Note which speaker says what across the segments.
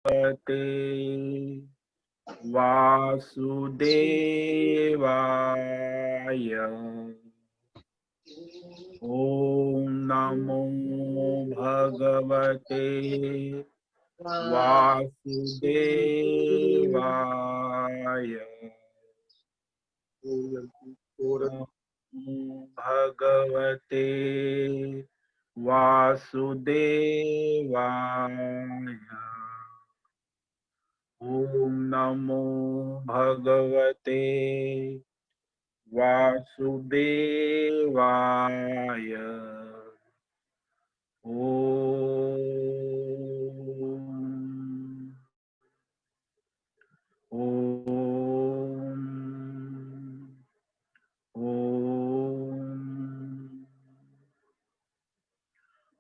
Speaker 1: भगवते वासुदेवाय। ओम नमो भगवते वासुदेवाय। भगवते वासुदेवाय। ओम नमो भगवते वासुदेवाय।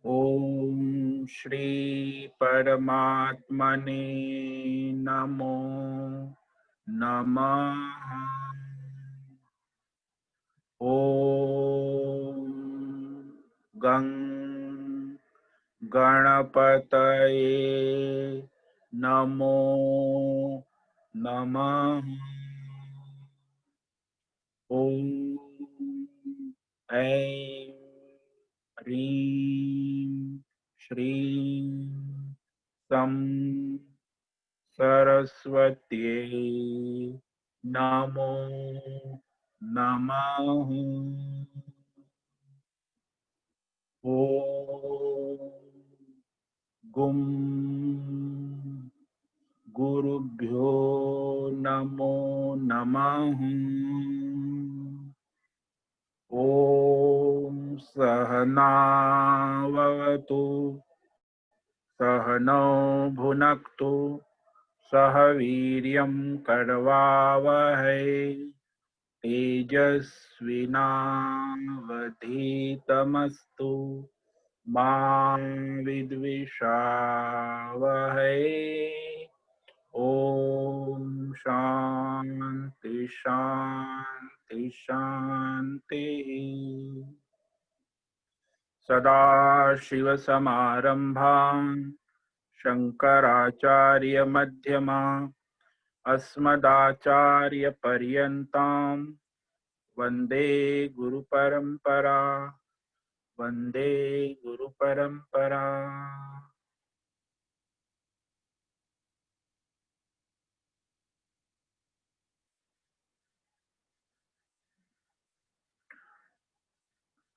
Speaker 1: ओम श्री परमात्मने नमो नमः। ओम गं गणपतये नमो नमः। ओम ऐं ह्रीं श्रीं सं सरस्वत्यै नमो नमः। ओम गुं गुरुभ्यो नमो नमः। ओम सहनावतु सहनौ भुनक्तु सह वीर्यं करवावहै तेजस्विनावधीतमस्तु मा विद्विषावहै। ओम शांति शांति शांति। सदाशिवसमारम्भां शंकराचार्यमध्यमाम् अस्मदाचार्यपर्यन्तां वन्दे गुरुपरम्परा वन्दे गुरुपरम्परा।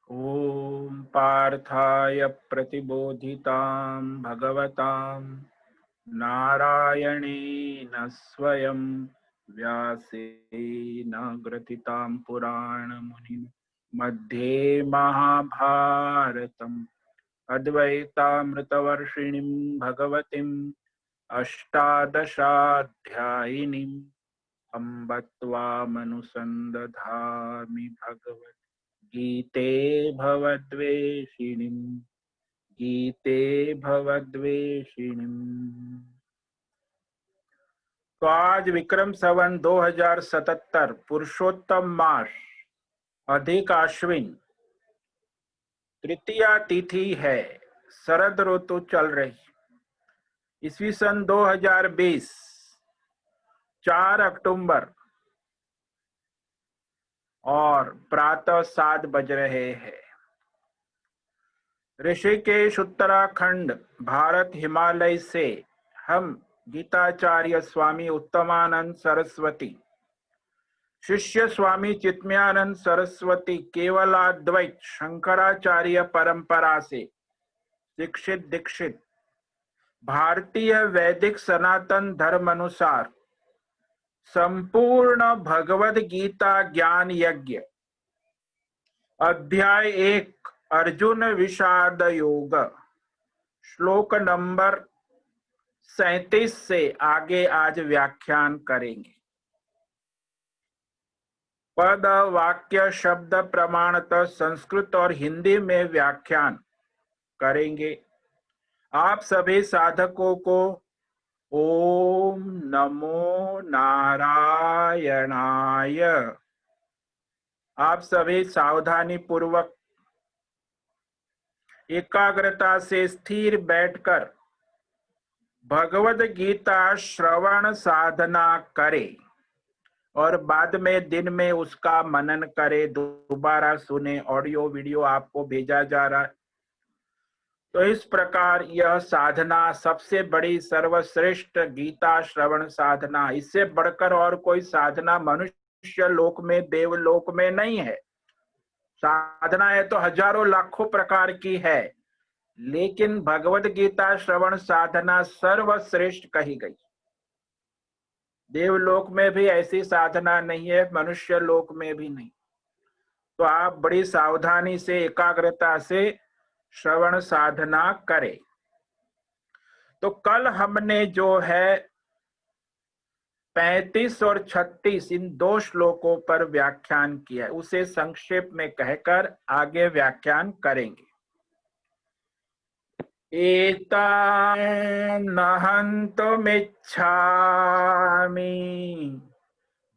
Speaker 1: ओम पार्थाय प्रतिबोधितां भगवतां नारायणेन स्वयं व्यासेन ग्रथितां पुराणमुनिं मध्ये महाभारतम् अद्वैतामृतवर्षिणीं भगवतीम् अष्टादशाध्यायिनीम् अम्ब त्वामनुसन्दधामि भगवद्गीते भवद्वेषिणीम् गीते भवद्वेषिणीम्। तो आज विक्रम संवत 2077 पुरुषोत्तम मास अधिक आश्विन तृतीया तिथि है। शरद ऋतु चल रही। ईस्वी सन 2020 4 अक्टूबर और प्रातः 7 बज रहे हैं। ऋषिकेश उत्तराखंड भारत हिमालय से हम गीताचार्य स्वामी उत्तमानंद सरस्वती, शिष्य स्वामी चित्मयानंद सरस्वती केवलाद्वैत शंकराचार्य परंपरा से शिक्षित दीक्षित भारतीय वैदिक सनातन धर्म अनुसार संपूर्ण भगवद गीता ज्ञान यज्ञ अध्याय 1 अर्जुन विषाद योग श्लोक नंबर 37 से आगे आज व्याख्यान करेंगे। पद वाक्य शब्द प्रमाणतः संस्कृत और हिंदी में व्याख्यान करेंगे। आप सभी साधकों को ओम नमो नारायणाय। आप सभी सावधानी पूर्वक एकाग्रता से स्थिर बैठकर भगवद गीता श्रवण साधना करे और बाद में दिन में उसका मनन करे, दोबारा सुने, ऑडियो वीडियो आपको भेजा जा रहा है। तो इस प्रकार यह साधना सबसे बड़ी सर्वश्रेष्ठ गीता श्रवण साधना, इससे बढ़कर और कोई साधना मनुष्य लोक में, देवलोक में नहीं है। साधनाएं तो हजारों लाखों प्रकार की है, लेकिन भगवत गीता श्रवण साधना सर्वश्रेष्ठ कही गई। देवलोक में भी ऐसी साधना नहीं है, मनुष्य लोक में भी नहीं। तो आप बड़ी सावधानी से, एकाग्रता से श्रवण साधना करें। तो कल हमने जो है 35 और 36 इन दो श्लोकों पर व्याख्यान किया है, उसे संक्षेप में कहकर आगे व्याख्यान करेंगे। एतान् नहन्तुमिच्छामि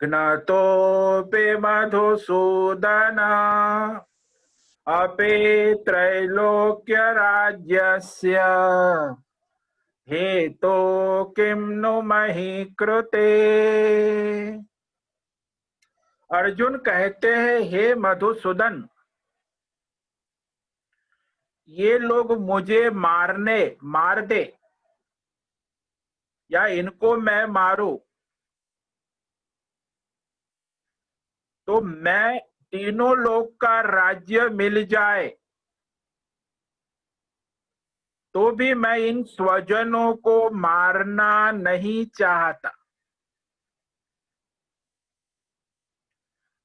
Speaker 1: ज्ञतोऽपि मधुसूदन अपि त्रैलोक्यराज्यस्य हेतो किं नु मही कृते। अर्जुन कहते हैं, हे मधुसूदन, ये लोग मुझे मार दे या इनको मैं मारूं तो मैं तीनों लोक का राज्य मिल जाए तो भी मैं इन स्वजनों को मारना नहीं चाहता।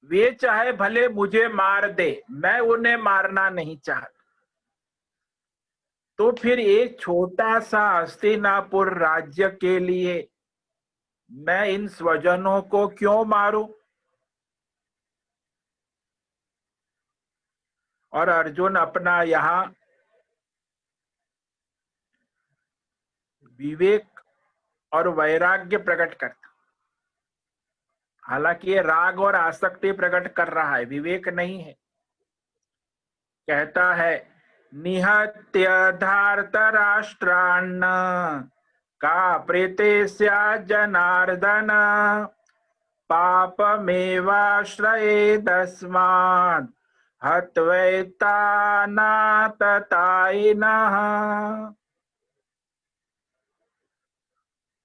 Speaker 1: वे चाहे भले मुझे मार दे, मैं उन्हें मारना नहीं चाहता। तो फिर एक छोटा सा हस्तिनापुर राज्य के लिए मैं इन स्वजनों को क्यों मारूं? और अर्जुन अपना यहाँ विवेक और वैराग्य प्रकट करता। हालांकि ये राग और आसक्ति प्रकट कर रहा है, विवेक नहीं है। कहता है, निहत्य धार्तराष्ट्रान्न का प्रीतिस्या जनार्दन पापमेवाश्रयेदस्मात् हत्वैतानाततायिनः।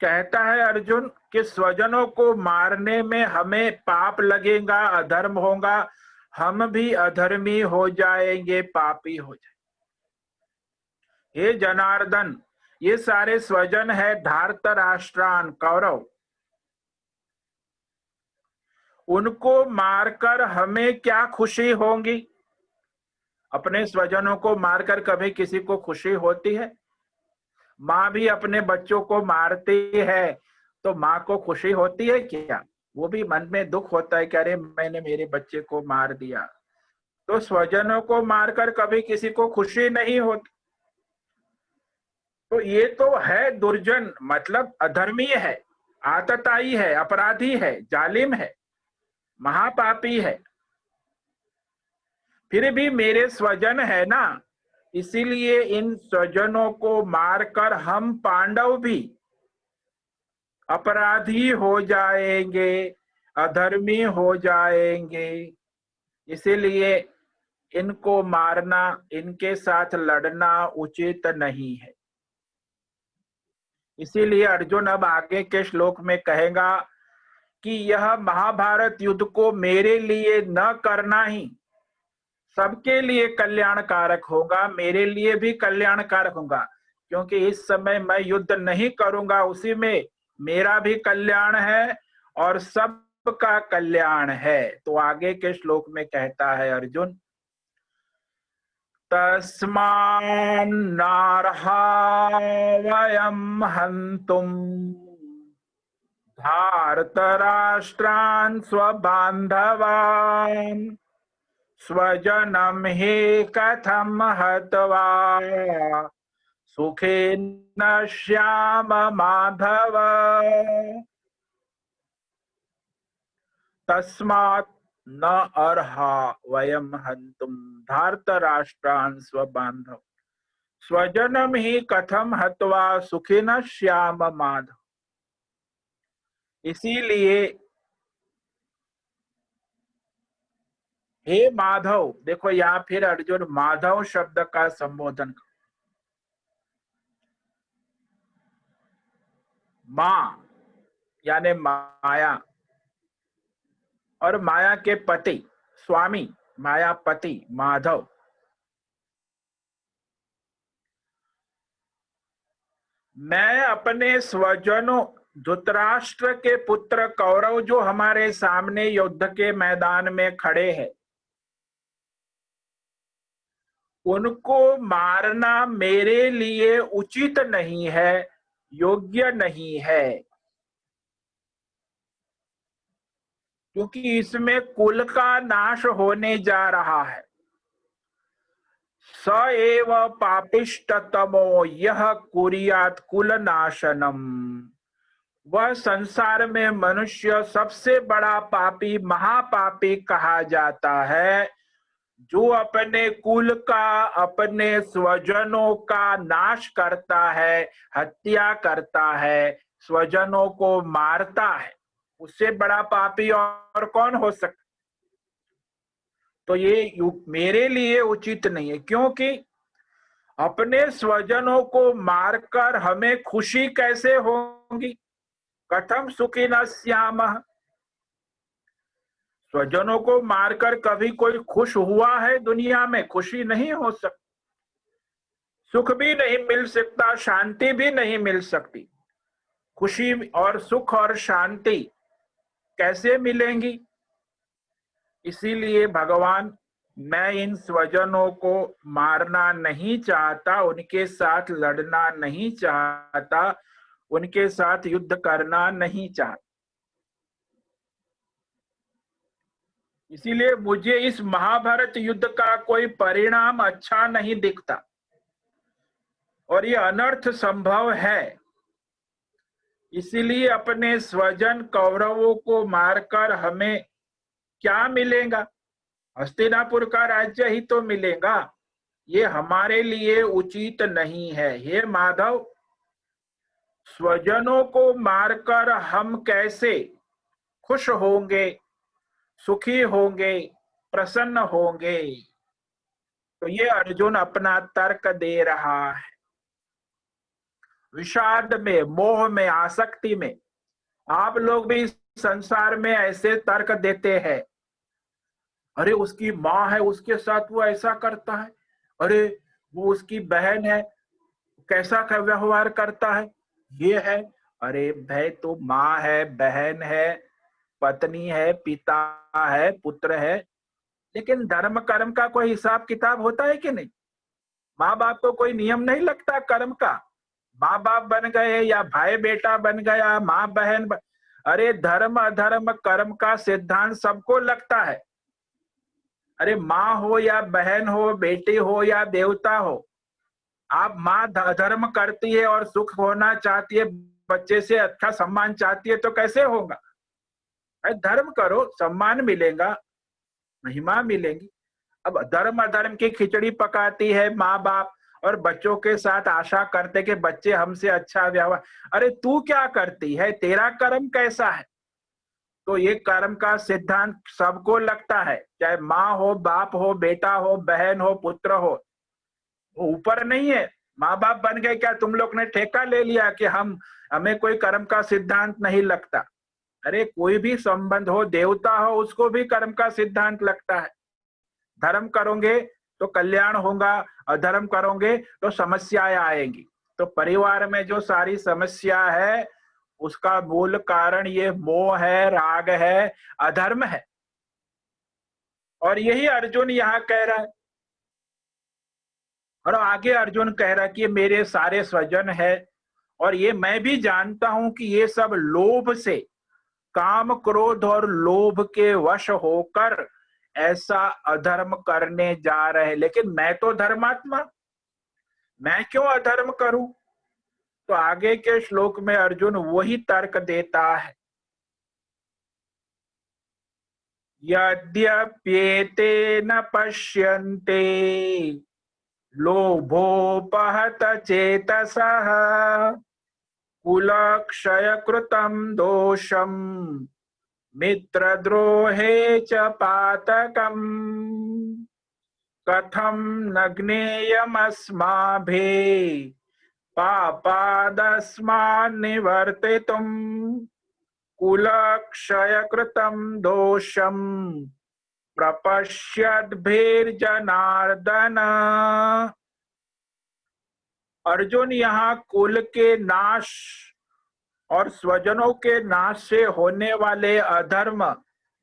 Speaker 1: कहता है अर्जुन कि स्वजनों को मारने में हमें पाप लगेगा, अधर्म होगा, हम भी अधर्मी हो जाएंगे, पापी हो जाएंगे। हे जनार्दन, ये सारे स्वजन है धार्तराष्ट्रान, कौरव, उनको मारकर हमें क्या खुशी होगी? अपने स्वजनों को मारकर कभी किसी को खुशी होती है? माँ भी अपने बच्चों को मारती है तो माँ को खुशी होती है क्या? वो भी मन में दुख होता है कि अरे मैंने मेरे बच्चे को मार दिया। तो स्वजनों को मारकर कभी किसी को खुशी नहीं होती। तो ये तो है दुर्जन, मतलब अधर्मी है, आतताई है, अपराधी है, जालिम है, महापापी है। फिर भी मेरे स्वजन है ना, इसीलिए इन स्वजनों को मारकर हम पांडव भी अपराधी हो जाएंगे, अधर्मी हो जाएंगे। इसीलिए इनको मारना, इनके साथ लड़ना उचित नहीं है। इसीलिए अर्जुन अब आगे के श्लोक में कहेगा कि यह महाभारत युद्ध को मेरे लिए न करना ही सबके लिए कल्याणकारक होगा, मेरे लिए भी कल्याणकारक होगा, क्योंकि इस समय मैं युद्ध नहीं करूंगा, उसी में मेरा भी कल्याण है और सबका कल्याण है। तो आगे के श्लोक में कहता है अर्जुन, तस्मान्नार्हा वयं हन्तुं धार्तराष्ट्रान् स्वबान्धवान् स्वजनं हि कथं हत्वा सुखेन श्याम माधव। तस्मात् न अर्हा वयं हन्तुं धार्तराष्ट्रान् स्वबान्धव स्वजनम ही कथम हत्वा सुखिन श्याम माधव। इसीलिए हे माधव, देखो यहाँ फिर अर्जुन माधव शब्द का संबोधन। मां यानी माया, और माया के पति स्वामी मायापति माधव। मैं अपने स्वजनों धृतराष्ट्र के पुत्र कौरव जो हमारे सामने युद्ध के मैदान में खड़े हैं, उनको मारना मेरे लिए उचित नहीं है, योग्य नहीं है, क्योंकि इसमें कुल का नाश होने जा रहा है। स एव पापिष्टतमो यह कुर्यात् कुल नाशनम। वह संसार में मनुष्य सबसे बड़ा पापी महापापी कहा जाता है, जो अपने कुल का अपने स्वजनों का नाश करता है, हत्या करता है, स्वजनों को मारता है। उससे बड़ा पापी और कौन हो सकता। तो ये मेरे लिए उचित नहीं है, क्योंकि अपने स्वजनों को मारकर हमें खुशी कैसे होगी। कथम सुखी न श्याम। स्वजनों को मारकर कभी कोई खुश हुआ है दुनिया में? खुशी नहीं हो सकती, सुख भी नहीं मिल सकता, शांति भी नहीं मिल सकती। खुशी और सुख और शांति कैसे मिलेंगी? इसीलिए भगवान, मैं इन स्वजनों को मारना नहीं चाहता, उनके साथ लड़ना नहीं चाहता, उनके साथ युद्ध करना नहीं चाहता। इसीलिए मुझे इस महाभारत युद्ध का कोई परिणाम अच्छा नहीं दिखता, और ये अनर्थ संभव है। इसीलिए अपने स्वजन कौरवों को मारकर हमें क्या मिलेगा? हस्तिनापुर का राज्य ही तो मिलेगा। ये हमारे लिए उचित नहीं है। हे माधव, स्वजनों को मारकर हम कैसे खुश होंगे, सुखी होंगे, प्रसन्न होंगे? तो ये अर्जुन अपना तर्क दे रहा है। विषाद में, मोह में, आसक्ति में आप लोग भी संसार में ऐसे तर्क देते हैं। अरे उसकी माँ है, उसके साथ वो ऐसा करता है, अरे वो उसकी बहन है, कैसा का व्यवहार करता है, ये है। अरे भाई, तो माँ है, बहन है, पत्नी है, पिता है, पुत्र है, लेकिन धर्म कर्म का कोई हिसाब किताब होता है कि नहीं? माँ बाप को कोई नियम नहीं लगता कर्म का? माँ बाप बन गए या भाई बेटा बन गया, माँ बहन अरे धर्म अधर्म कर्म का सिद्धांत सबको लगता है। अरे माँ हो या बहन हो, बेटी हो या देवता हो, आप माँ धर्म करती है और सुख होना चाहती है, बच्चे से अच्छा सम्मान चाहती है, तो कैसे होगा? धर्म करो, सम्मान मिलेगा, महिमा मिलेगी। अब धर्म अधर्म की खिचड़ी पकाती है माँ बाप, और बच्चों के साथ आशा करते कि बच्चे हमसे अच्छा व्यवहार। अरे तू क्या करती है? तेरा कर्म कैसा है? तो ये कर्म का सिद्धांत सबको लगता है, चाहे माँ हो, बाप हो, बेटा हो, बहन हो, पुत्र हो। ऊपर नहीं है। माँ बाप बन गए, क्या तुम लोग ने ठेका ले लिया कि हमें कोई कर्म का सिद्धांत नहीं लगता? अरे कोई भी संबंध हो, देवता हो, उसको भी कर्म का सिद्धांत लगता है। धर्म करोगे तो कल्याण होगा, अधर्म करोगे तो समस्याएं आएंगी। तो परिवार में जो सारी समस्या है, उसका मूल कारण ये मोह है, राग है, अधर्म है। और यही अर्जुन यहाँ कह रहा है। और आगे अर्जुन कह रहा है कि ये मेरे सारे स्वजन है, और ये मैं भी जानता हूं कि ये सब लोभ से, काम क्रोध और लोभ के वश होकर ऐसा अधर्म करने जा रहे हैं। लेकिन मैं तो धर्मात्मा, मैं क्यों अधर्म करूं? तो आगे के श्लोक में अर्जुन वही तर्क देता है। यद्यप्येते न पश्यन्ते लोभोपहत चेतसः कुलक्षयकृतं दोषं मित्रद्रोहे च पातकम् कथं न ज्ञेयमस्माभिः पापादस्मान् निवर्तितुम् कुलक्षयकृतं दोषं प्रपश्यद्भिर्जनार्दन। अर्जुन, यहाँ कुल के नाश और स्वजनों के नाश से होने वाले अधर्म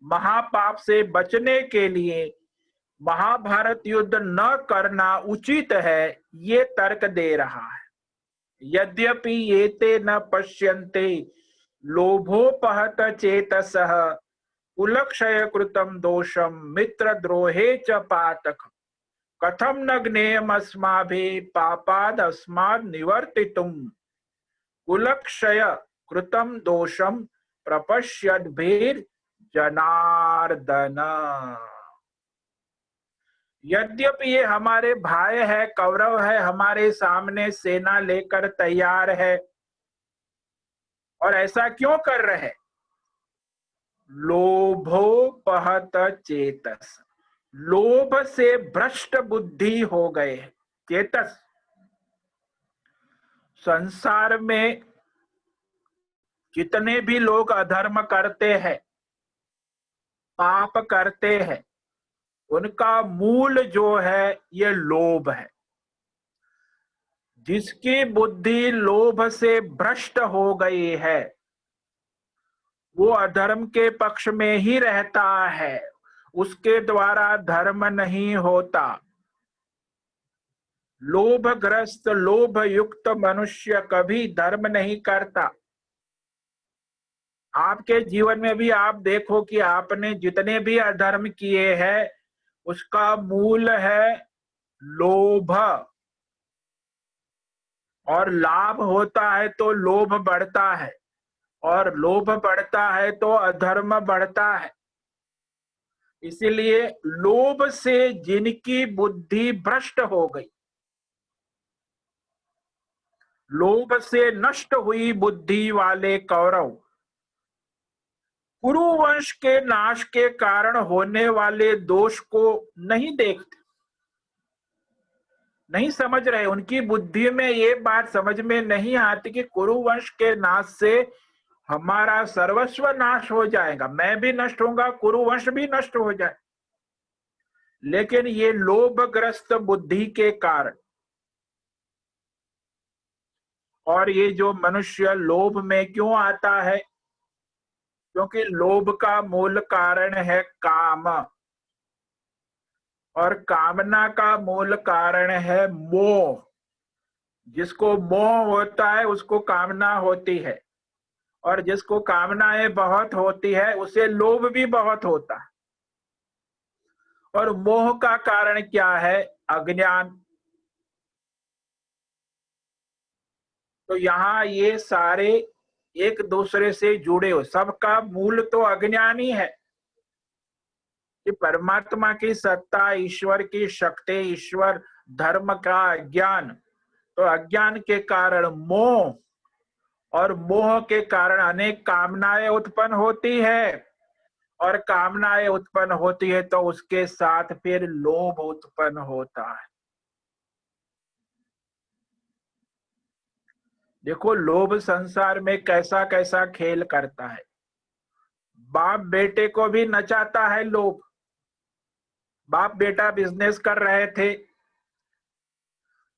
Speaker 1: महापाप से बचने के लिए महाभारत युद्ध न करना उचित है, ये तर्क दे रहा है। यद्यपि ये ते न पश्यन्ते लोभोपहत चेतसः कुलक्षय कृतं दोषम मित्रद्रोहे च पातकम् कथम न ज्ञेयमस्माभिः पापाद् अस्माद् निवर्तितुम् कुलक्षय कृतं दोषम प्रपश्यद्भिर्जनार्दन। यद्यपि ये हमारे भाई है, कौरव है, हमारे सामने सेना लेकर तैयार है, और ऐसा क्यों कर रहे? लोभोपहत चेतस, लोभ से भ्रष्ट बुद्धि हो गए। चेतस, संसार में जितने भी लोग अधर्म करते हैं, पाप करते हैं, उनका मूल जो है ये लोभ है। जिसकी बुद्धि लोभ से भ्रष्ट हो गई है वो अधर्म के पक्ष में ही रहता है, उसके द्वारा धर्म नहीं होता। लोभग्रस्त लोभ युक्त मनुष्य कभी धर्म नहीं करता। आपके जीवन में भी आप देखो कि आपने जितने भी अधर्म किए हैं उसका मूल है लोभ, और लाभ होता है तो लोभ बढ़ता है, और लोभ बढ़ता है तो अधर्म बढ़ता है। इसीलिए लोभ से जिनकी बुद्धि भ्रष्ट हो गई, लोभ से नष्ट हुई बुद्धि वाले कौरव कुरुवंश के नाश के कारण होने वाले दोष को नहीं देखते, नहीं समझ रहे। उनकी बुद्धि में ये बात समझ में नहीं आती कि कुरुवंश के नाश से हमारा सर्वस्व नाश हो जाएगा, मैं भी नष्ट होऊंगा, कुरुवंश भी नष्ट हो जाए। लेकिन ये लोभग्रस्त बुद्धि के कारण, और ये जो मनुष्य लोभ में क्यों आता है? क्योंकि लोभ का मूल कारण है काम, और कामना का मूल कारण है मोह। जिसको मोह होता है उसको कामना होती है, और जिसको कामनाएं बहुत होती है उसे लोभ भी बहुत होता है। और मोह का कारण क्या है? अज्ञान। तो यहाँ ये सारे एक दूसरे से जुड़े हो, सबका मूल तो अज्ञान ही है कि परमात्मा की सत्ता, ईश्वर की शक्ति, ईश्वर धर्म का अज्ञान। तो अज्ञान के कारण मोह, और मोह के कारण अनेक कामनाएं उत्पन्न होती है, और कामनाएं उत्पन्न होती है तो उसके साथ फिर लोभ उत्पन्न होता है। देखो लोभ संसार में कैसा कैसा खेल करता है। बाप बेटे को भी नचाता है लोभ। बाप बेटा बिजनेस कर रहे थे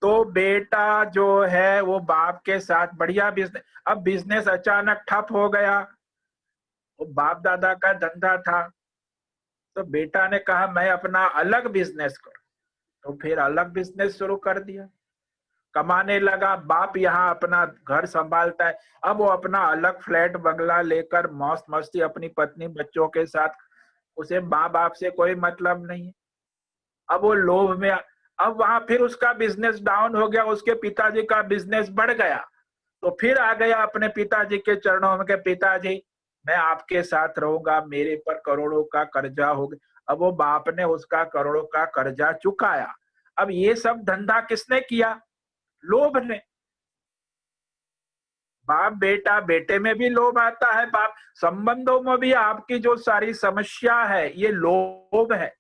Speaker 1: तो बेटा जो है वो बाप के साथ बढ़िया बिजनेस, अब बिजनेस अचानक ठप हो गया। वो बाप दादा का धंधा था तो बेटा ने कहा मैं अपना अलग बिजनेस करूं, तो फिर अलग बिजनेस शुरू कर दिया, कमाने लगा। बाप यहाँ अपना घर संभालता है, अब वो अपना अलग फ्लैट बंगला लेकर मौज मस्ती अपनी पत्नी बच्चों के साथ, उसे माँ बाप से कोई मतलब नहीं है। अब वो लोभ में, अब वहां फिर उसका बिजनेस डाउन हो गया, उसके पिताजी का बिजनेस बढ़ गया, तो फिर आ गया अपने पिताजी के चरणों में कि पिताजी मैं आपके साथ रहूंगा, मेरे पर करोड़ों का कर्जा हो गया। अब वो बाप ने उसका करोड़ों का कर्जा चुकाया। अब ये सब धंधा किसने किया? लोभ ने। बाप बेटा, बेटे में भी लोभ आता है, बाप संबंधों में भी आपकी जो सारी समस्या है ये लोभ है।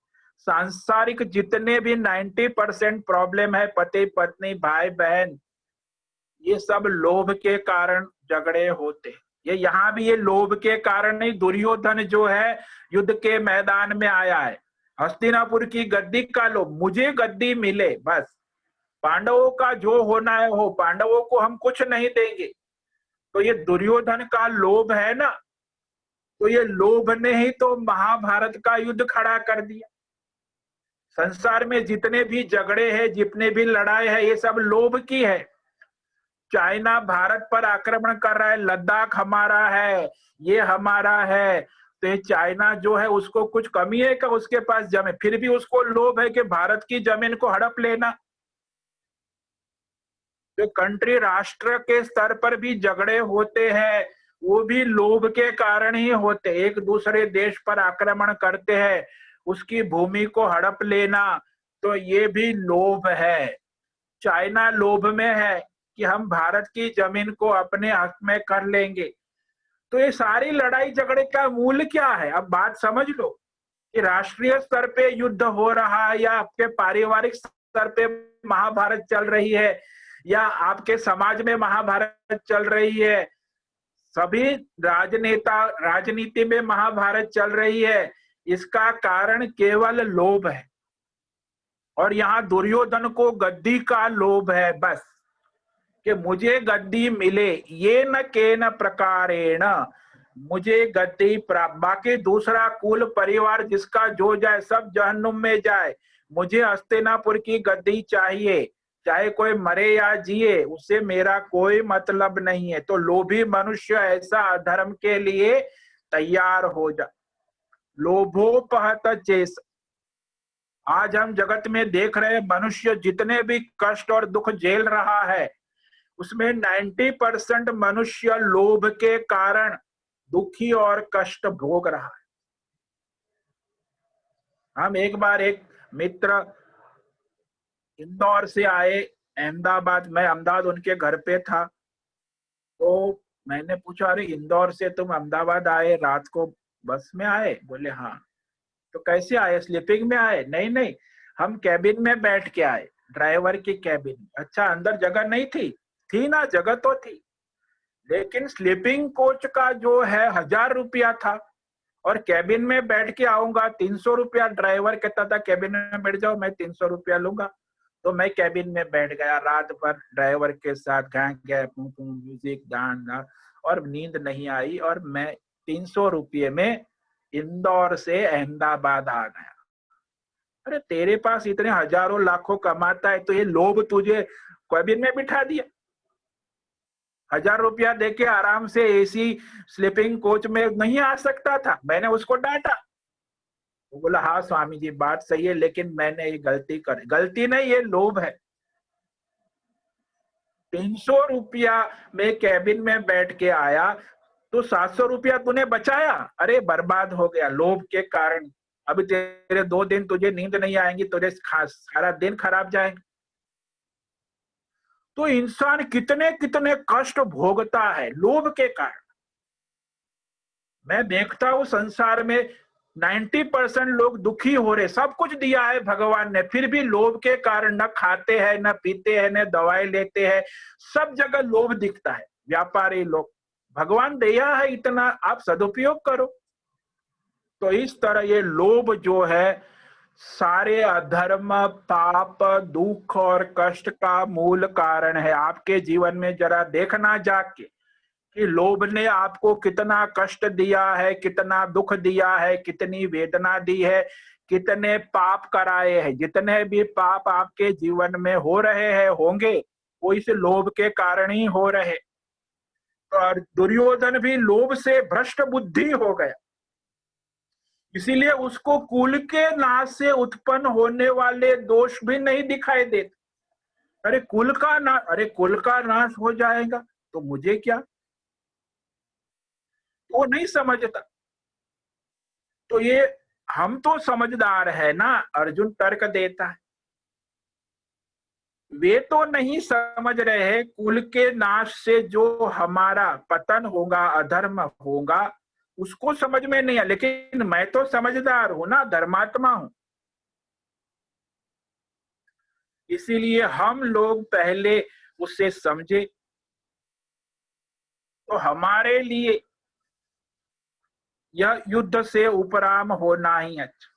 Speaker 1: सांसारिक जितने भी 90% प्रॉब्लम है, पति पत्नी भाई बहन, ये सब लोभ के कारण झगड़े होते। ये यहाँ भी ये लोभ के कारण नहीं। दुर्योधन जो है युद्ध के मैदान में आया है, हस्तिनापुर की गद्दी का लोभ, मुझे गद्दी मिले बस, पांडवों का जो होना है हो, पांडवों को हम कुछ नहीं देंगे। तो ये दुर्योधन का लोभ है ना, तो ये लोभ ने ही तो महाभारत का युद्ध खड़ा कर दिया। संसार में जितने भी झगड़े हैं, जितने भी लड़ाई है, ये सब लोभ की है। चाइना भारत पर आक्रमण कर रहा है, लद्दाख हमारा है, ये हमारा है, तो ये चाइना जो है उसको कुछ कमी है क्या उसके पास जमीन? फिर भी उसको लोभ है कि भारत की जमीन को हड़प लेना। जो कंट्री राष्ट्र के स्तर पर भी झगड़े होते हैं, वो भी लोभ के कारण ही होते। एक दूसरे देश पर आक्रमण करते हैं, उसकी भूमि को हड़प लेना, तो ये भी लोभ है। चाइना लोभ में है कि हम भारत की जमीन को अपने हक में कर लेंगे। तो ये सारी लड़ाई झगड़े का मूल क्या है? अब बात समझ लो कि राष्ट्रीय स्तर पे युद्ध हो रहा है, या आपके पारिवारिक स्तर पे महाभारत चल रही है, या आपके समाज में महाभारत चल रही है, सभी राजनीति में महाभारत चल रही है, इसका कारण केवल लोभ है। और यहाँ दुर्योधन को गद्दी का लोभ है बस, कि मुझे गद्दी मिले, ये न के न प्रकारेण, मुझे गद्दी प्राप्त, बाकी दूसरा कुल परिवार जिसका जो जाए सब जहन्नुम में जाए, मुझे हस्तिनापुर की गद्दी चाहिए, चाहे कोई मरे या जिए, उससे मेरा कोई मतलब नहीं है। तो लोभी मनुष्य ऐसा अधर्म के लिए तैयार हो जा। लोभोपहत चेस, आज हम जगत में देख रहे मनुष्य जितने भी कष्ट और दुख झेल रहा है, उसमें 90% मनुष्य लोभ के कारण दुखी और कष्ट भोग रहा है। हम एक बार एक मित्र इंदौर से आए अहमदाबाद, मैं अहमदाबाद उनके घर पे था, तो मैंने पूछा, अरे इंदौर से तुम अहमदाबाद आए, रात को बस में आए? बोले हाँ। तो कैसे आए? स्लीपिंग में आए? नहीं नहीं, हम कैबिन में बैठ के आए, ड्राइवर की कैबिन में। अच्छा, अंदर जगह नहीं थी? थी ना, जगह तो थी, लेकिन स्लीपिंग कोच का जो है 1000 रुपया था, और कैबिन में बैठ के आऊंगा 300 रुपया। ड्राइवर कहता था कैबिन में बैठ जाओ, मैं 300 रुपया लूंगा। तो मैं कैबिन में बैठ गया रात भर ड्राइवर के साथ, म्यूजिक गाना, और नींद नहीं आई, और मैं 300 रुपये में इंदौर से अहमदाबाद आ गया। अरे तेरे पास इतने हजारों लाखों कमाता है, तो ये लोभ तुझे कैबिन में बिठा दिया। 1000 रुपया देके आराम से एसी स्लीपिंग कोच में नहीं आ सकता था? मैंने उसको डांटा। वो बोला, हाँ स्वामी जी बात सही है, लेकिन मैंने ये गलती कर, गलती नहीं, ये लोभ है। 300 रुपया में कैबिन में बैठ के आया, तो 700 रुपया तूने बचाया, अरे बर्बाद हो गया लोभ के कारण। अभी तेरे 2 दिन तुझे नींद नहीं आएंगी, तुझे सारा दिन खराब जाएंगे। तो इंसान कितने कितने कष्ट भोगता है लोभ के कारण। मैं देखता हूं संसार में 90% लोग दुखी हो रहे, सब कुछ दिया है भगवान ने, फिर भी लोभ के कारण न खाते हैं, न पीते हैं, न दवाई लेते हैं, सब जगह लोभ दिखता है। व्यापारी लोग, भगवान दिया है इतना, आप सदुपयोग करो। तो इस तरह ये लोभ जो है सारे अधर्म, पाप, दुख और कष्ट का मूल कारण है। आपके जीवन में जरा देखना जाके कि लोभ ने आपको कितना कष्ट दिया है, कितना दुख दिया है, कितनी वेदना दी है, कितने पाप कराए हैं। जितने भी पाप आपके जीवन में हो रहे हैं, होंगे, वो इस लोभ के कारण ही हो रहे। और दुर्योधन भी लोभ से भ्रष्ट बुद्धि हो गया, इसीलिए उसको कुल के नाश से उत्पन्न होने वाले दोष भी नहीं दिखाई देते। अरे कुल का नाश, अरे कुल का नाश हो जाएगा तो मुझे क्या, वो नहीं समझता। तो ये हम तो समझदार है ना, अर्जुन तर्क देता है, वे तो नहीं समझ रहे हैं कुल के नाश से जो हमारा पतन होगा, अधर्म होगा, उसको समझ में नहीं है। लेकिन मैं तो समझदार हूं ना, धर्मात्मा हूं। इसीलिए हम लोग पहले उसे समझे तो हमारे लिए यह युद्ध से उपराम होना ही अच्छा,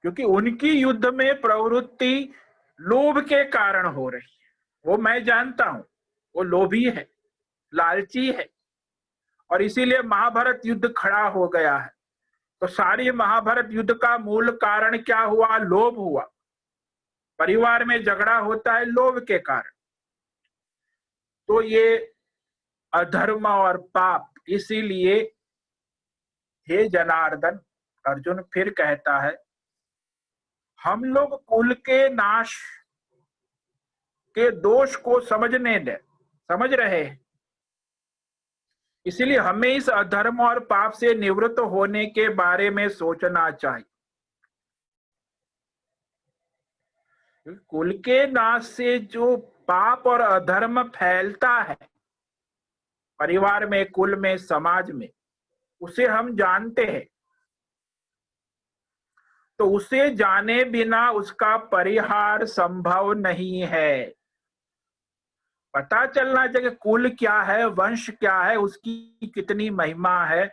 Speaker 1: क्योंकि उनकी युद्ध में प्रवृत्ति लोभ के कारण हो रही है। वो मैं जानता हूं, वो लोभी है, लालची है, और इसीलिए महाभारत युद्ध खड़ा हो गया है। तो सारी महाभारत युद्ध का मूल कारण क्या हुआ? लोभ हुआ। परिवार में झगड़ा होता है लोभ के कारण। तो ये अधर्म और पाप, इसीलिए हे जनार्दन, अर्जुन फिर कहता है, हम लोग कुल के नाश के दोष को समझ रहे हैं। इसलिए हमें इस अधर्म और पाप से निवृत्त होने के बारे में सोचना चाहिए। कुल के नाश से जो पाप और अधर्म फैलता है परिवार में, कुल में, समाज में, उसे हम जानते हैं। तो उसे जाने बिना उसका परिहार संभव नहीं है। पता चलना चाहिए कुल क्या है, वंश क्या है, उसकी कितनी महिमा है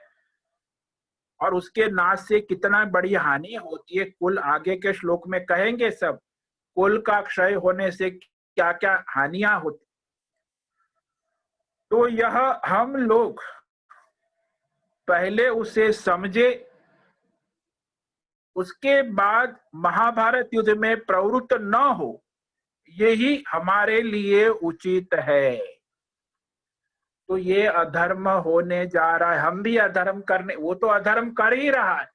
Speaker 1: और उसके नाश से कितना बड़ी हानि होती है। कुल आगे के श्लोक में कहेंगे सब, कुल का क्षय होने से क्या क्या हानियां होती। तो यह हम लोग पहले उसे समझे, उसके बाद महाभारत युद्ध में प्रवृत्त न हो, यही हमारे लिए उचित है। तो ये अधर्म होने जा रहा है, हम भी अधर्म करने, वो तो अधर्म कर ही रहा है,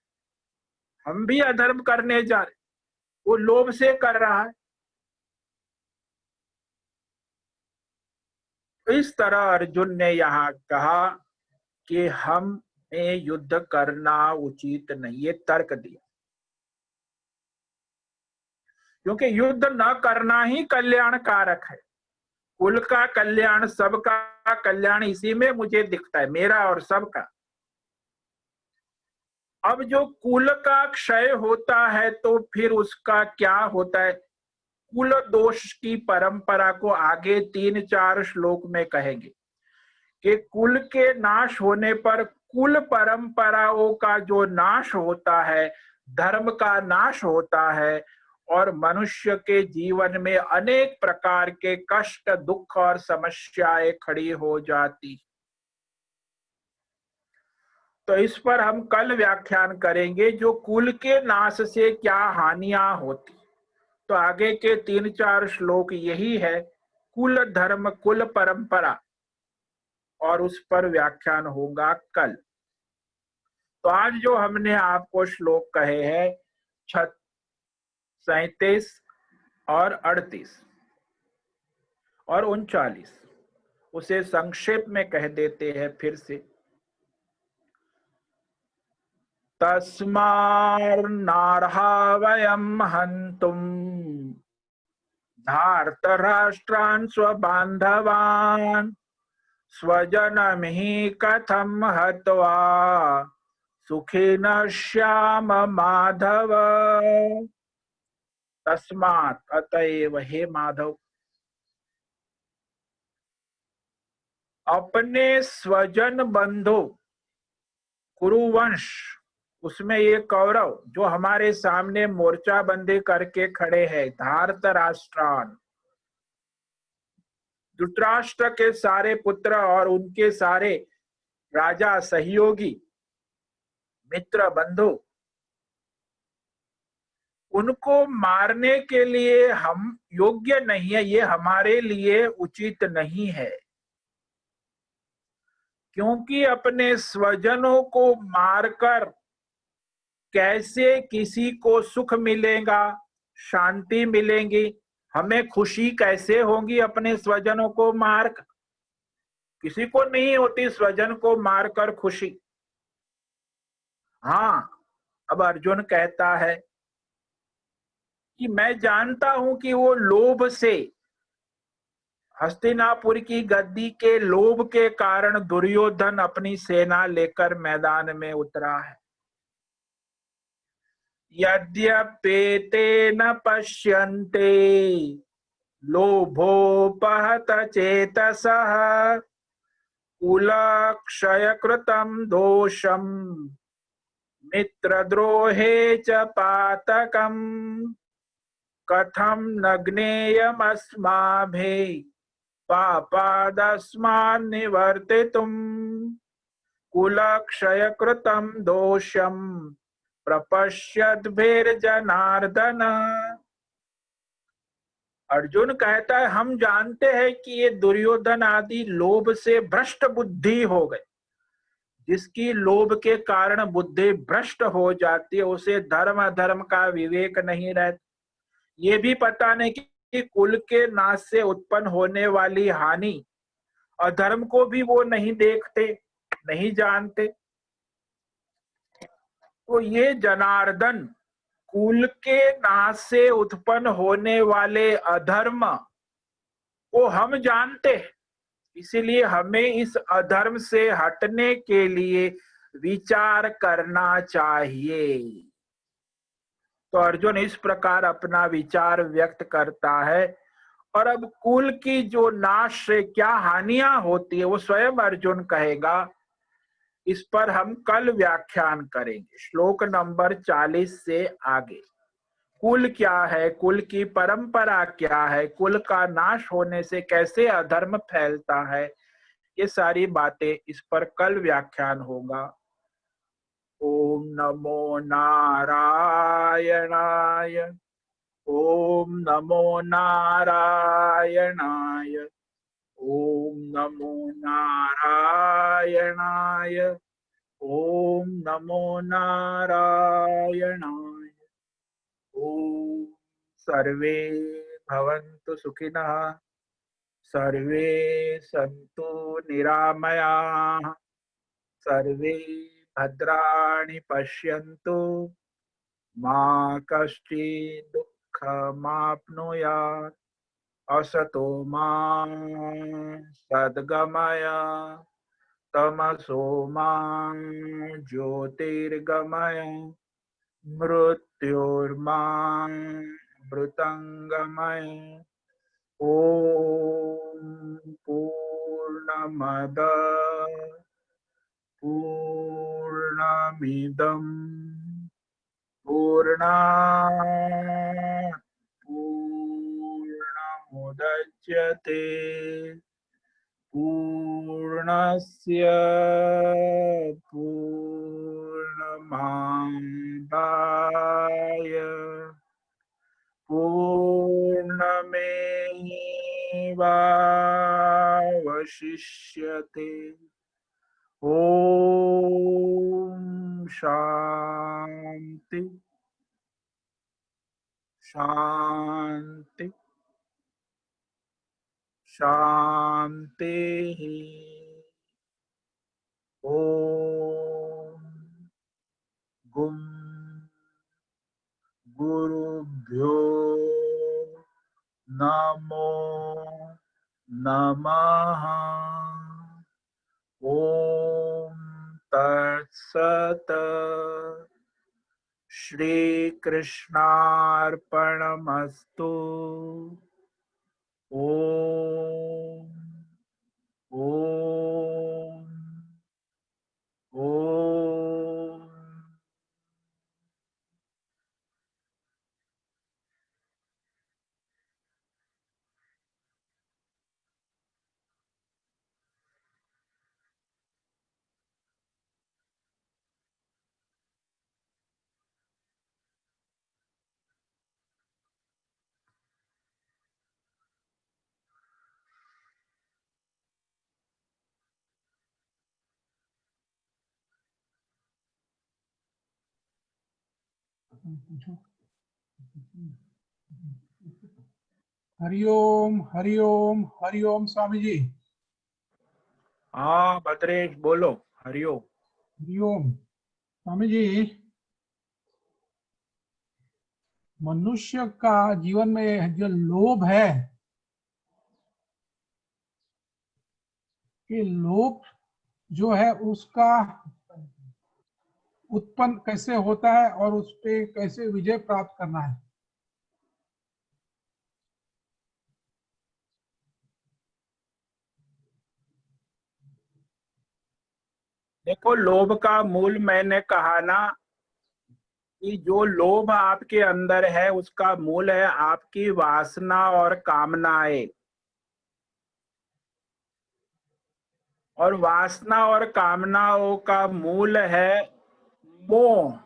Speaker 1: हम भी अधर्म करने जा रहे, वो लोभ से कर रहा है। तो इस तरह अर्जुन ने यहाँ कहा कि हमें युद्ध करना उचित नहीं, ये तर्क दिया, क्योंकि युद्ध न करना ही कल्याणकारक है। कुल का कल्याण, सबका कल्याण इसी में मुझे दिखता है, मेरा और सबका। अब जो कुल का क्षय होता है तो फिर उसका क्या होता है? कुल दोष की परंपरा को आगे 3-4 श्लोक में कहेंगे कि कुल के नाश होने पर कुल परंपराओं का जो नाश होता है, धर्म का नाश होता है, और मनुष्य के जीवन में अनेक प्रकार के कष्ट, दुख और समस्याएं खड़ी हो जाती। तो इस पर हम कल व्याख्यान करेंगे, जो कुल के नाश से क्या हानियां होती। तो आगे के 3-4 श्लोक यही है, कुल धर्म, कुल परंपरा, और उस पर व्याख्यान होगा कल। तो आज जो हमने आपको श्लोक कहे हैं 37 और 38 और 39, उसे संक्षेप में कह देते हैं फिर से। तस्मान्नार्हा वयं हन्तुं धार्तराष्ट्रान् स्वबान्धवान् स्वजनं हि कथं हत्वा सुखिनः श्याम माधव। तस्मात्, अतएव, हे माधव, अपने स्वजन बंधु कुरुवंश, उसमें ये कौरव जो हमारे सामने मोर्चा बंदी करके खड़े हैं, धार्तराष्ट्रान, धृतराष्ट्र के सारे पुत्र और उनके सारे राजा, सहयोगी, मित्र, बंधु, उनको मारने के लिए हम योग्य नहीं है, ये हमारे लिए उचित नहीं है। क्योंकि अपने स्वजनों को मारकर कैसे किसी को सुख मिलेगा, शांति मिलेगी, हमें खुशी कैसे होगी अपने स्वजनों को मारकर? किसी को नहीं होती स्वजन को मारकर खुशी। हाँ, अब अर्जुन कहता है कि मैं जानता हूं कि वो लोभ से, हस्तिनापुर की गद्दी के लोभ के कारण दुर्योधन अपनी सेना लेकर मैदान में उतरा है। यद्यपेते न पश्यन्ते लोभोपहत चेतसः कुलक्षयकृतं दोषं मित्रद्रोहे च पातकम् कथं न ज्ञेयमस्माभिः पापादस्मान् निवर्तितुम् कुलक्षयकृतं दोषं प्रपश्यद्भिर्जनार्दन। अर्जुन कहता है हम जानते हैं कि ये दुर्योधन आदि लोभ से भ्रष्ट बुद्धि हो गए। जिसकी लोभ के कारण बुद्धि भ्रष्ट हो जाती है उसे धर्म अधर्म का विवेक नहीं रहता। ये भी पता नहीं कि कुल के नाश से उत्पन्न होने वाली हानि अधर्म को भी वो नहीं देखते, नहीं जानते। तो ये जनार्दन कुल के नाश से उत्पन्न होने वाले अधर्म को हम जानते हैं, इसीलिए हमें इस अधर्म से हटने के लिए विचार करना चाहिए। तो अर्जुन इस प्रकार अपना विचार व्यक्त करता है। और अब कुल की जो नाश से क्या हानियां होती है वो स्वयं अर्जुन कहेगा। इस पर हम कल व्याख्यान करेंगे, श्लोक नंबर 40 से आगे। कुल क्या है, कुल की परंपरा क्या है, कुल का नाश होने से कैसे अधर्म फैलता है, ये सारी बातें इस पर कल व्याख्यान होगा। ओम नमो नारायणाय, ओम नमो नारायणाय, ओम नमो नारायणाय, ओम नमो नारायणाय। ओम सर्वे भवन्तु सुखिनः, सर्वे सन्तु निरामयाः, सर्वे भद्राणि पश्यन्तु, मा कश्चित् दुःखमाप्नुयात्। असतो मा सद्गमय, तमसो मा ज्योतिर्गमय, मृत्योर्मा मृतंगमय। ओम पूर्णमद पूर्णमिदं पूर्णात् पूर्णमुदच्यते पूर्णस्य पूर्णमादाय पूर्णमेवावशिष्यते। ओम शांति शांति शांति। ओम गुम गुरुभ्यो नमो नमः। ओम तत्सत। श्री कृष्णार्पणमस्तु। ओम ओम ओम।
Speaker 2: हरिओम हरिओम हरिओम स्वामी जी।
Speaker 1: हाँ भद्रेश बोलो। हरिओम।
Speaker 2: हरिओम स्वामी जी। मनुष्य का जीवन में जो लोभ है, ये लोभ जो है उसका उत्पन्न कैसे होता है और उस पे कैसे विजय प्राप्त करना है।
Speaker 1: देखो, लोभ का मूल मैंने कहा ना कि जो लोभ आपके अंदर है उसका मूल है आपकी वासना और कामनाएं। और वासना और कामनाओं का मूल है मोह।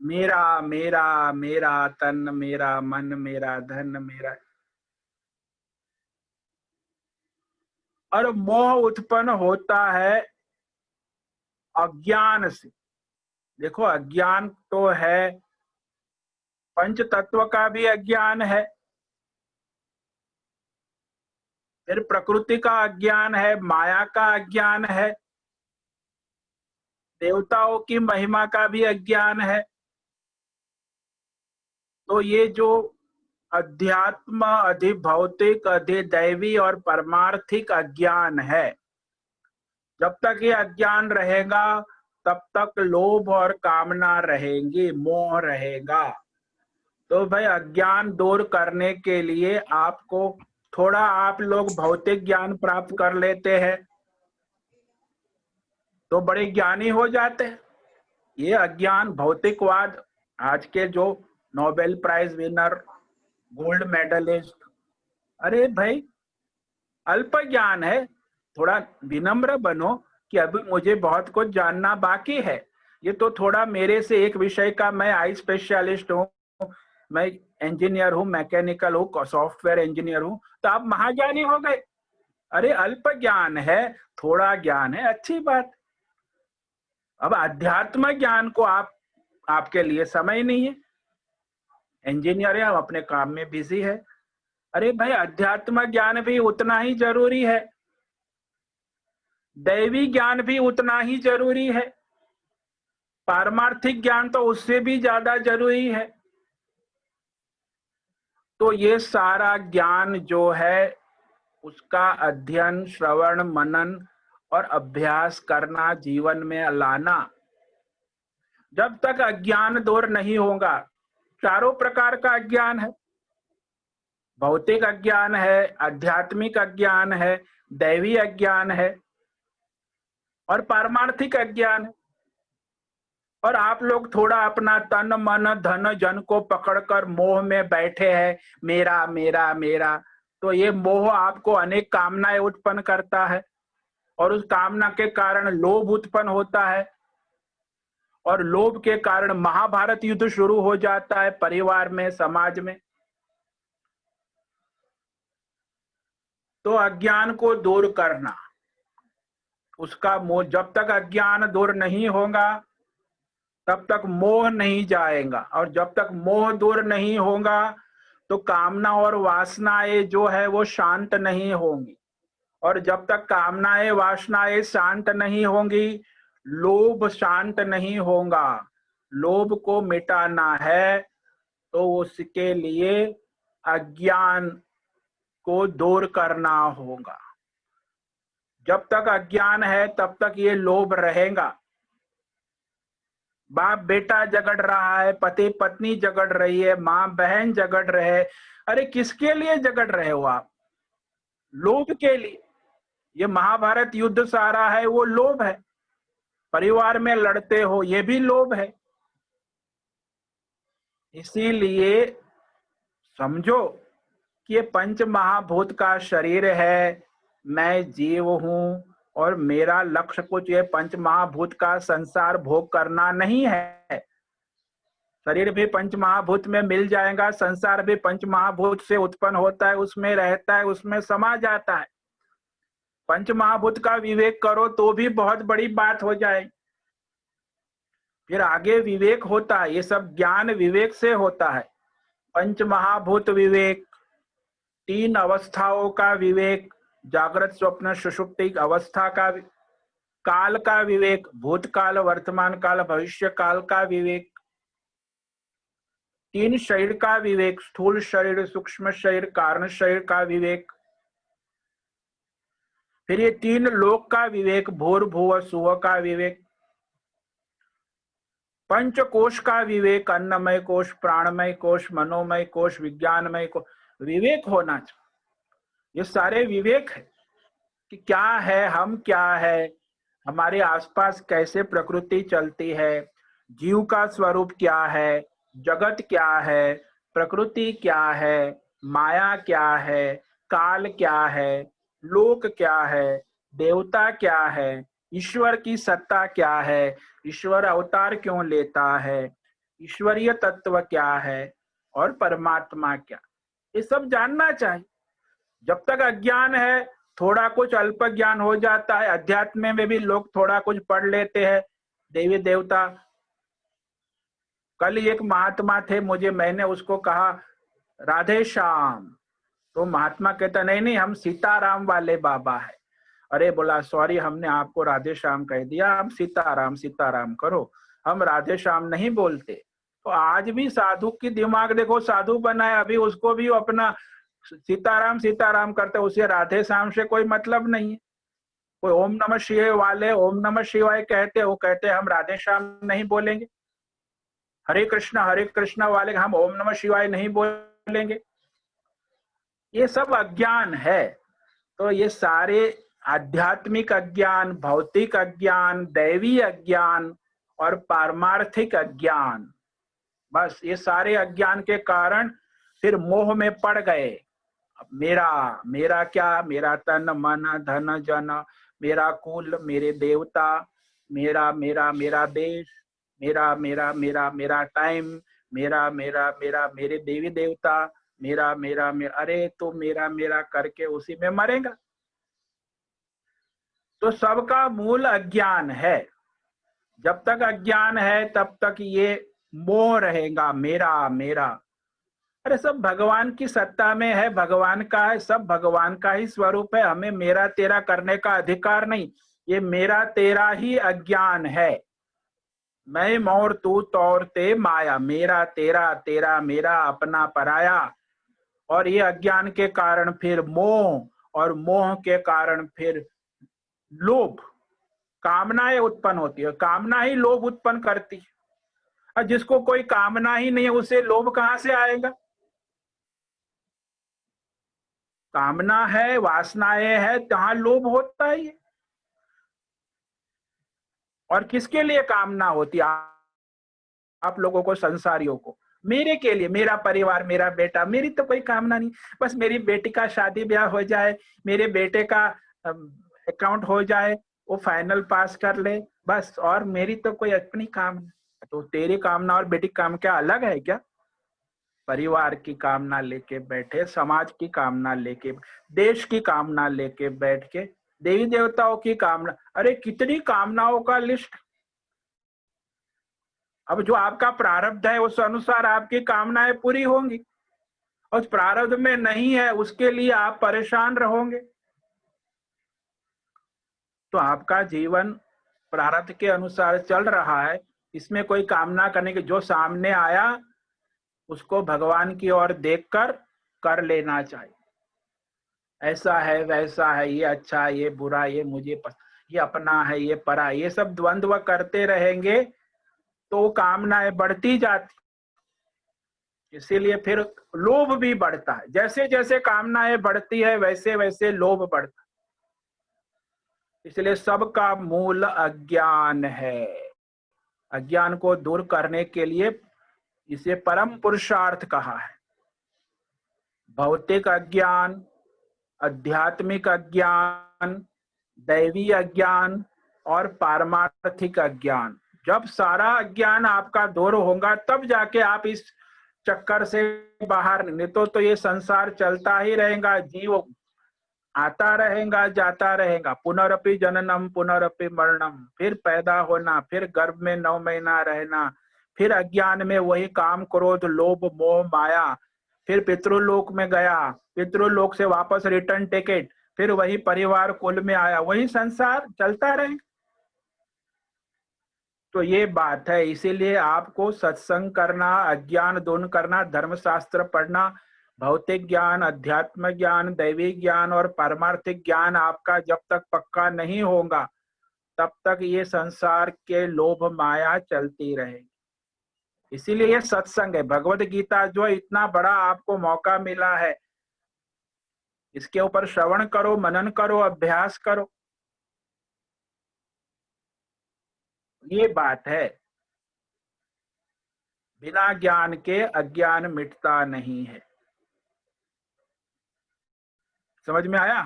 Speaker 1: मेरा मेरा मेरा तन, मेरा मन, मेरा धन, मेरा। और मोह उत्पन्न होता है अज्ञान से। देखो, अज्ञान तो है, पंच तत्व का भी अज्ञान है, फिर प्रकृति का अज्ञान है, माया का अज्ञान है, देवताओं की महिमा का भी अज्ञान है। तो ये जो अध्यात्म, अधिभौतिक, अधिदैवी और परमार्थिक अज्ञान है, जब तक ये अज्ञान रहेगा तब तक लोभ और कामना रहेंगी, मोह रहेगा। तो भाई, अज्ञान दूर करने के लिए आपको थोड़ा, आप लोग भौतिक ज्ञान प्राप्त कर लेते हैं तो बड़े ज्ञानी हो जाते हैं। ये अज्ञान, भौतिकवाद, आज के जो Nobel prize winner, gold medallist, अरे भाई, अल्प ज्ञान है। थोड़ा विनम्र बनो कि अभी मुझे बहुत कुछ जानना बाकी है। ये तो थोड़ा मेरे से एक विषय का, मैं आई स्पेशलिस्ट हूँ, मैं इंजीनियर हूँ, मैकेनिकल हूँ, सॉफ्टवेयर इंजीनियर हूँ, तो आप महाज्ञानी हो गए। अरे अल्प ज्ञान है, थोड़ा ज्ञान है, अच्छी बात। अब अध्यात्म ज्ञान को आपके लिए समय नहीं है, इंजीनियर है, हम अपने काम में बिजी है। अरे भाई, अध्यात्म ज्ञान भी उतना ही जरूरी है, दैवी ज्ञान भी उतना ही जरूरी है, पारमार्थिक ज्ञान तो उससे भी ज्यादा जरूरी है। तो ये सारा ज्ञान जो है उसका अध्ययन, श्रवण, मनन और अभ्यास करना, जीवन में लाना। जब तक अज्ञान दूर नहीं होगा, चारों प्रकार का अज्ञान है, भौतिक अज्ञान है, आध्यात्मिक अज्ञान है, दैवी अज्ञान है और पारमार्थिक अज्ञान है। और आप लोग थोड़ा अपना तन, मन, धन, जन को पकड़कर मोह में बैठे हैं, मेरा मेरा मेरा। तो ये मोह आपको अनेक कामनाएं उत्पन्न करता है और उस कामना के कारण लोभ उत्पन्न होता है और लोभ के कारण महाभारत युद्ध शुरू हो जाता है, परिवार में, समाज में। तो अज्ञान को दूर करना, उसका मोह, जब तक अज्ञान दूर नहीं होगा तब तक मोह नहीं जाएगा, और जब तक मोह दूर नहीं होगा तो कामना और वासनाएं जो है वो शांत नहीं होंगी। और जब तक कामनाएं, वासनाएं शांत नहीं होंगी, लोभ शांत नहीं होगा। लोभ को मिटाना है तो उसके लिए अज्ञान को दूर करना होगा। जब तक अज्ञान है तब तक ये लोभ रहेगा। बाप बेटा झगड़ रहा है, पति पत्नी झगड़ रही है, माँ बहन झगड़ रहे। अरे किसके लिए झगड़ रहे हो आप? लोभ के लिए। ये महाभारत युद्ध सारा है वो लोभ है। परिवार में लड़ते हो, ये भी लोभ है। इसीलिए समझो कि ये पंच महाभूत का शरीर है, मैं जीव हूं और मेरा लक्ष्य कुछ ये पंच महाभूत का संसार भोग करना नहीं है। शरीर भी पंच महाभूत में मिल जाएगा, संसार भी पंच महाभूत से उत्पन्न होता है, उसमें रहता है, उसमें समा जाता है। पंच महाभूत का विवेक करो तो भी बहुत बड़ी बात हो जाए। फिर आगे विवेक होता है, ये सब ज्ञान विवेक से होता है। पंच महाभूत विवेक, तीन अवस्थाओं का विवेक, जागृत, स्वप्न, सुषुप्ति अवस्था का, काल का विवेक, भूतकाल, वर्तमान काल, भविष्य काल का विवेक, तीन शरीर का विवेक, स्थूल शरीर, सूक्ष्म शरीर, कारण शरीर का विवेक। फिर ये तीन लोक का विवेक, भूर्भुव सुव का विवेक। पंच कोश का विवेक, अन्नमय कोश, प्राणमय कोश, मनोमय कोश, विज्ञानमय कोश, विवेक होना चाहिए। ये सारे विवेक है कि क्या है, हम क्या है, हमारे आसपास कैसे प्रकृति चलती है, जीव का स्वरूप क्या है, जगत क्या है, प्रकृति क्या है, माया क्या है, काल क्या है, लोक क्या है, देवता क्या है, ईश्वर की सत्ता क्या है, ईश्वर अवतार क्यों लेता है, ईश्वरीय तत्व क्या है, और परमात्मा क्या, ये सब जानना चाहिए। जब तक अज्ञान है, थोड़ा कुछ अल्प ज्ञान हो जाता है। अध्यात्म में भी लोग थोड़ा कुछ पढ़ लेते हैं, देवी देवता। कल एक महात्मा थे, मैंने उसको कहा राधे श्याम, तो महात्मा कहता नहीं नहीं, हम सीताराम वाले बाबा है। अरे बोला सॉरी, हमने आपको राधे श्याम कह दिया, हम सीताराम सीताराम करो, हम राधे श्याम नहीं बोलते। तो आज भी साधु की दिमाग देखो, साधु बनाया, अभी उसको भी अपना सीताराम सीताराम करते, उसे राधे श्याम से कोई मतलब नहीं है। कोई ओम नमः शिवाय वाले ओम नमः शिवाय कहते, वो कहते हम राधे श्याम नहीं बोलेंगे। हरे कृष्ण वाले हम ओम नमः शिवाय नहीं बोलेंगे। ये सब अज्ञान है। तो ये सारे आध्यात्मिक अज्ञान, भौतिक अज्ञान, दैवी अज्ञान और पारमार्थिक अज्ञान, बस ये सारे अज्ञान के कारण फिर मोह में पड़ गए। मेरा मेरा क्या, मेरा तन मन धन जन, मेरा कुल, मेरे देवता, मेरा मेरा मेरा देश, मेरा मेरा मेरा मेरा टाइम, मेरा मेरा मेरा मेरे देवी देवता, मेरा मेरा मेरा, अरे तो मेरा मेरा करके उसी में मरेगा। तो सबका मूल अज्ञान है। जब तक अज्ञान है तब तक ये मोह रहेगा, मेरा मेरा। अरे सब भगवान की सत्ता में है, भगवान का है, सब भगवान का ही स्वरूप है। हमें मेरा तेरा करने का अधिकार नहीं। ये मेरा तेरा ही अज्ञान है। मैं मोर तू तौर ते माया, मेरा तेरा तेरा मेरा अपना पराया। और ये अज्ञान के कारण फिर मोह, और मोह के कारण फिर लोभ, कामनाएं उत्पन्न होती है। कामना ही लोभ उत्पन्न करती है। और जिसको कोई कामना ही नहीं है, उसे लोभ कहां से आएगा? कामना है, वासनाएं है, जहां लोभ होता ही है। और किसके लिए कामना होती है? आप लोगों को, संसारियों को। मेरे के लिए, मेरा परिवार, मेरा बेटा, मेरी तो कोई कामना नहीं। बस मेरी बेटी का शादी ब्याह हो जाए, मेरे बेटे का अकाउंट हो जाए, वो फाइनल पास कर ले, बस। और मेरी तो कोई अपनी कामना। तो तेरी कामना और बेटी काम क्या अलग है क्या? परिवार की कामना लेके बैठे, समाज की कामना लेके, देश की कामना लेके बैठ के, देवी देवताओं की कामना, अरे कितनी कामनाओं का लिस्ट। अब जो आपका प्रारब्ध है उस अनुसार आपकी कामनाएं पूरी होंगी। उस प्रारब्ध में नहीं है, उसके लिए आप परेशान रहोगे। तो आपका जीवन प्रारब्ध के अनुसार चल रहा है, इसमें कोई कामना करने की, जो सामने आया उसको भगवान की ओर देखकर कर लेना चाहिए। ऐसा है, वैसा है, ये अच्छा, ये बुरा, ये मुझे ये अपना है, ये परा, ये सब द्वंद्व करते रहेंगे तो कामनाएं बढ़ती जाती। इसीलिए फिर लोभ भी बढ़ता है। जैसे जैसे कामनाएं बढ़ती है वैसे वैसे लोभ बढ़ता है। इसलिए सबका मूल अज्ञान है। अज्ञान को दूर करने के लिए इसे परम पुरुषार्थ कहा है। भौतिक अज्ञान, आध्यात्मिक अज्ञान, दैवी अज्ञान और पारमार्थिक अज्ञान। जब सारा अज्ञान आपका दूर होगा तब जाके आप इस चक्कर से बाहर, नहीं तो ये संसार चलता ही रहेगा। जीव आता रहेगा, जाता रहेगा। पुनरपि जननम पुनरपि मरणम, फिर पैदा होना, फिर गर्भ में 9 महीना रहना, फिर अज्ञान में वही काम क्रोध लोभ मोह माया, फिर पितृलोक में गया, पितृलोक से वापस रिटर्न टिकट, फिर वही परिवार कुल में आया, वही संसार चलता रहेगा। तो ये बात है, इसीलिए आपको सत्संग करना, अज्ञान दूर करना, धर्मशास्त्र पढ़ना, भौतिक ज्ञान, अध्यात्म ज्ञान, दैवी ज्ञान और पारमार्थिक ज्ञान आपका जब तक पक्का नहीं होगा तब तक ये संसार के लोभ माया चलती रहेगी। इसीलिए ये सत्संग है। भगवत गीता जो इतना बड़ा आपको मौका मिला है, इसके ऊपर श्रवण करो, मनन करो, अभ्यास करो। ये बात है। बिना ज्ञान के अज्ञान मिटता नहीं है। समझ में आया?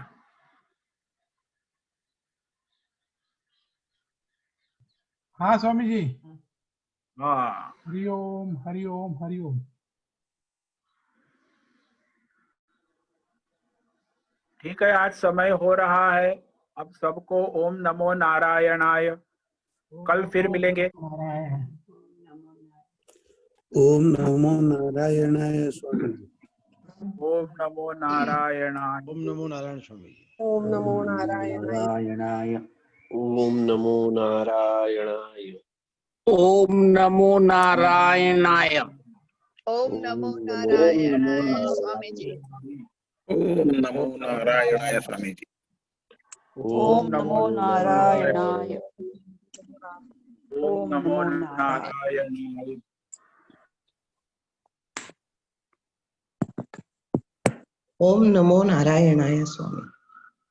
Speaker 2: हाँ स्वामी जी।
Speaker 1: हाँ,
Speaker 2: हरिओम हरिओम हरिओम।
Speaker 1: ठीक है, आज समय हो रहा है। अब सबको ओम नमो नारायणाय। कल फिर मिलेंगे।
Speaker 2: नारायण।
Speaker 3: ओम नमो नारायणाय स्वामी जी।
Speaker 1: ओम नमो नारायणाय।
Speaker 3: ओम नमो नारायण स्वामी जी।
Speaker 4: ओम नमो नारायणाय।
Speaker 5: नारायणाय। ओम नमो नारायणाय।
Speaker 6: ओम नमो नारायणाय।
Speaker 4: ओम नमो नारायणाय स्वामी जी।
Speaker 5: ओम नमो नारायणाय स्वामी जी।
Speaker 4: ओम नमो नारायणाय।
Speaker 1: ओम नमो नारायणाय।
Speaker 7: ओम नमो नारायणाय स्वामी।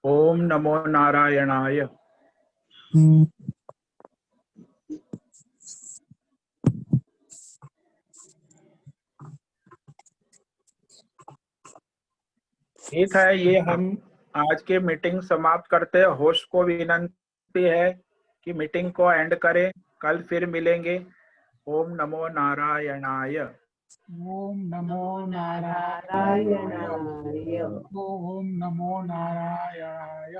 Speaker 1: ओम नमो नारायणाय। ठीक है, ये हम आज के मीटिंग समाप्त करते हैं। होस्ट को विनंती है कि मीटिंग को एंड करें। कल फिर मिलेंगे। ओम नमो नारायणाय।
Speaker 2: ओम नमो नारायणाय। ओम नमो नारायणाय।